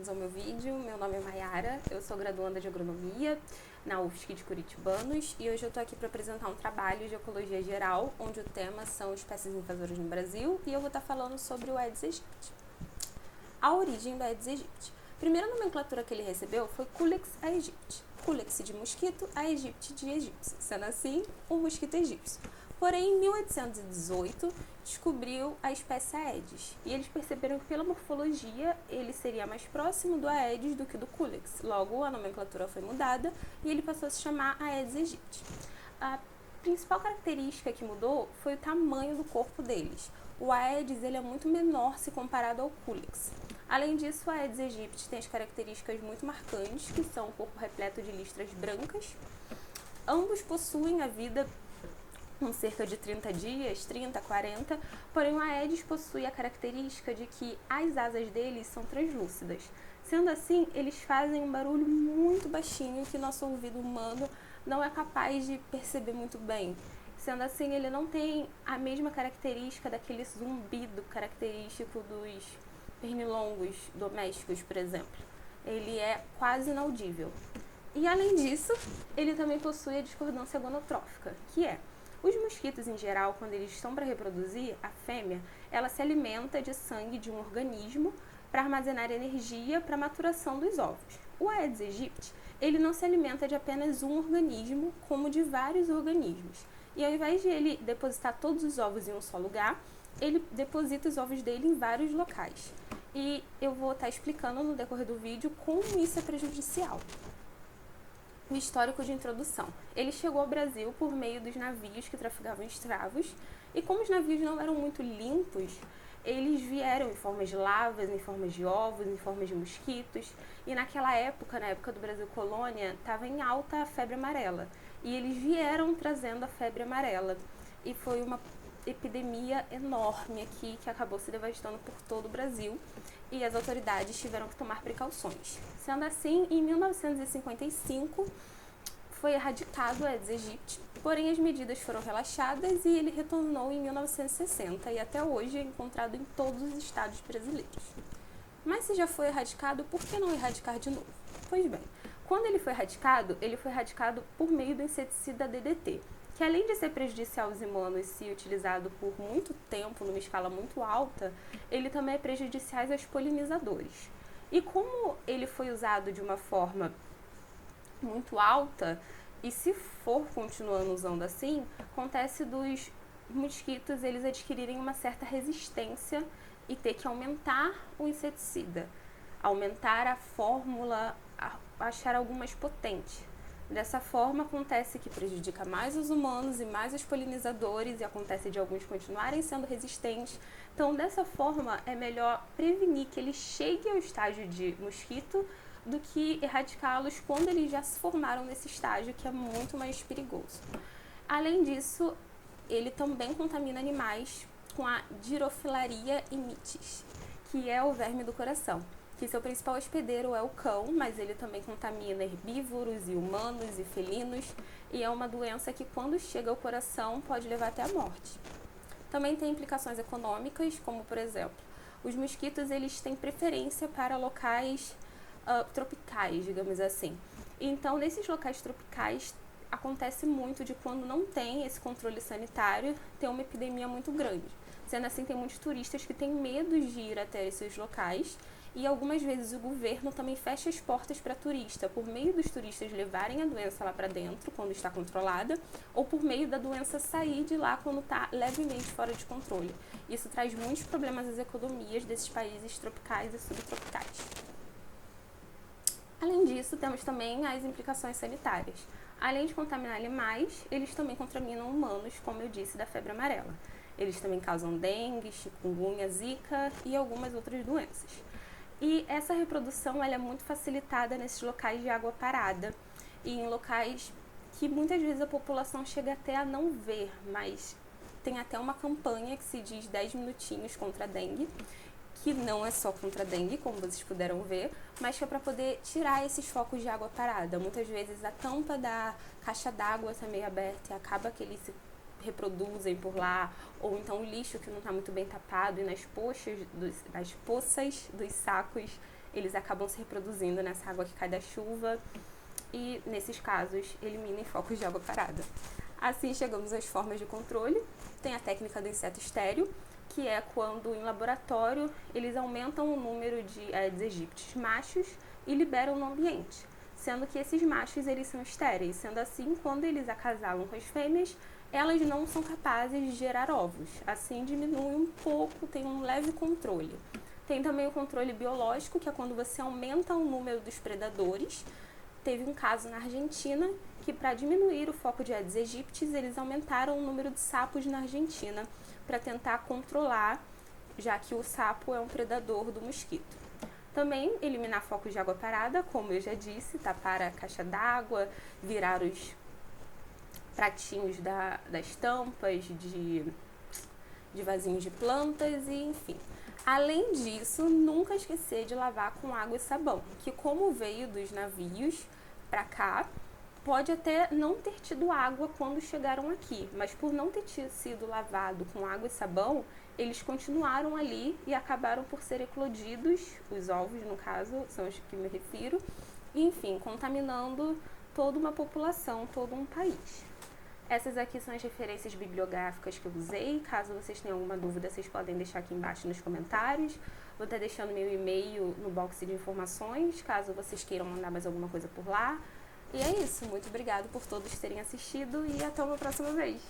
bem-vindos ao meu vídeo. Meu nome é Mayara, eu sou graduanda de Agronomia na UFSC de Curitibanos e hoje eu tô aqui para apresentar um trabalho de Ecologia Geral, onde o tema são espécies invasoras no Brasil e eu vou estar falando sobre o Aedes aegypti. A origem do Aedes aegypti. A primeira nomenclatura que ele recebeu foi Culex aegypti. Culex de mosquito, aegypti de egípcio, sendo assim, o mosquito egípcio. Porém, em 1818, descobriu a espécie Aedes, e eles perceberam que pela morfologia ele seria mais próximo do Aedes do que do Culex. Logo, a nomenclatura foi mudada e ele passou a se chamar Aedes aegypti. A principal característica que mudou foi o tamanho do corpo deles. O Aedes ele é muito menor se comparado ao Culex. Além disso, o Aedes aegypti tem as características muito marcantes, que são um corpo repleto de listras brancas. Ambos possuem a vida com cerca de 30 dias, 30, 40, porém o Aedes possui a característica de que as asas deles são translúcidas. Sendo assim, eles fazem um barulho muito baixinho que nosso ouvido humano não é capaz de perceber muito bem. Sendo assim, ele não tem a mesma característica daquele zumbido característico dos pernilongos domésticos, por exemplo. Ele é quase inaudível. E além disso, ele também possui a discordância gonotrófica, que é: os mosquitos, em geral, quando eles estão para reproduzir, a fêmea, ela se alimenta de sangue de um organismo para armazenar energia para a maturação dos ovos. O Aedes aegypti, ele não se alimenta de apenas um organismo, como de vários organismos. E ao invés de ele depositar todos os ovos em um só lugar, ele deposita os ovos dele em vários locais. E eu vou estar explicando no decorrer do vídeo como isso é prejudicial. O histórico de introdução. Ele chegou ao Brasil por meio dos navios que traficavam escravos, e como os navios não eram muito limpos, eles vieram em formas de larvas, em formas de ovos, em formas de mosquitos, e naquela época, na época do Brasil colônia, estava em alta a febre amarela, e eles vieram trazendo a febre amarela, e foi uma epidemia enorme aqui que acabou se devastando por todo o Brasil, e as autoridades tiveram que tomar precauções. Sendo assim, em 1955 foi erradicado o Aedes aegypti, porém as medidas foram relaxadas e ele retornou em 1960 e até hoje é encontrado em todos os estados brasileiros. Mas se já foi erradicado, por que não erradicar de novo? Pois bem, quando ele foi erradicado por meio do inseticida DDT, que além de ser prejudicial aos humanos se utilizado por muito tempo, numa escala muito alta, ele também é prejudicial aos polinizadores. E como ele foi usado de uma forma muito alta, e se for continuando usando assim, acontece dos mosquitos eles adquirirem uma certa resistência e ter que aumentar o inseticida, aumentar a fórmula, achar algo mais potente. Dessa forma, acontece que prejudica mais os humanos e mais os polinizadores, e acontece de alguns continuarem sendo resistentes. Então, dessa forma, é melhor prevenir que ele chegue ao estágio de mosquito do que erradicá-los quando eles já se formaram nesse estágio, que é muito mais perigoso. Além disso, ele também contamina animais com a Dirofilaria imitis, que é o verme do coração, que seu principal hospedeiro é o cão, mas ele também contamina herbívoros e humanos e felinos, e é uma doença que quando chega ao coração pode levar até a morte. Também tem implicações econômicas, como por exemplo, os mosquitos eles têm preferência para locais tropicais, digamos assim. Então, nesses locais tropicais, acontece muito de quando não tem esse controle sanitário, ter uma epidemia muito grande. Sendo assim, tem muitos turistas que têm medo de ir até esses locais, e algumas vezes o governo também fecha as portas para turista, por meio dos turistas levarem a doença lá para dentro, quando está controlada, ou por meio da doença sair de lá quando está levemente fora de controle. Isso traz muitos problemas às economias desses países tropicais e subtropicais. Além disso, temos também as implicações sanitárias. Além de contaminar animais, eles também contaminam humanos, como eu disse, da febre amarela. Eles também causam dengue, chikungunya, zika e algumas outras doenças. E essa reprodução ela é muito facilitada nesses locais de água parada e em locais que muitas vezes a população chega até a não ver, mas tem até uma campanha que se diz 10 minutinhos contra a dengue, que não é só contra a dengue, como vocês puderam ver, mas que é para poder tirar esses focos de água parada. Muitas vezes a tampa da caixa d'água está meio aberta e acaba que eles se reproduzem por lá, ou então o lixo que não está muito bem tapado e nas poças dos sacos eles acabam se reproduzindo nessa água que cai da chuva e, nesses casos, eliminem focos de água parada. Assim, chegamos às formas de controle. Tem a técnica do inseto estéreo, que é quando, em laboratório, eles aumentam o número de Aedes aegypti machos e liberam no ambiente, sendo que esses machos eles são estéreis, sendo assim, quando eles acasalam com as fêmeas, elas não são capazes de gerar ovos. Assim, diminui um pouco, tem um leve controle. Tem também o controle biológico, que é quando você aumenta o número dos predadores. Teve um caso na Argentina que, para diminuir o foco de Aedes aegypti, eles aumentaram o número de sapos na Argentina para tentar controlar, já que o sapo é um predador do mosquito. Também eliminar focos de água parada, como eu já disse, tapar a caixa d'água, virar os pratinhos das tampas de vasinhos de plantas e enfim. Além disso, nunca esquecer de lavar com água e sabão, que como veio dos navios para cá, pode até não ter tido água quando chegaram aqui, mas por não ter sido lavado com água e sabão, eles continuaram ali e acabaram por ser eclodidos, os ovos no caso, são os que me refiro, e enfim, contaminando toda uma população, todo um país. Essas aqui são as referências bibliográficas que eu usei. Caso vocês tenham alguma dúvida, vocês podem deixar aqui embaixo nos comentários. Vou estar deixando meu e-mail no box de informações, caso vocês queiram mandar mais alguma coisa por lá. E é isso. Muito obrigada por todos terem assistido e até uma próxima vez.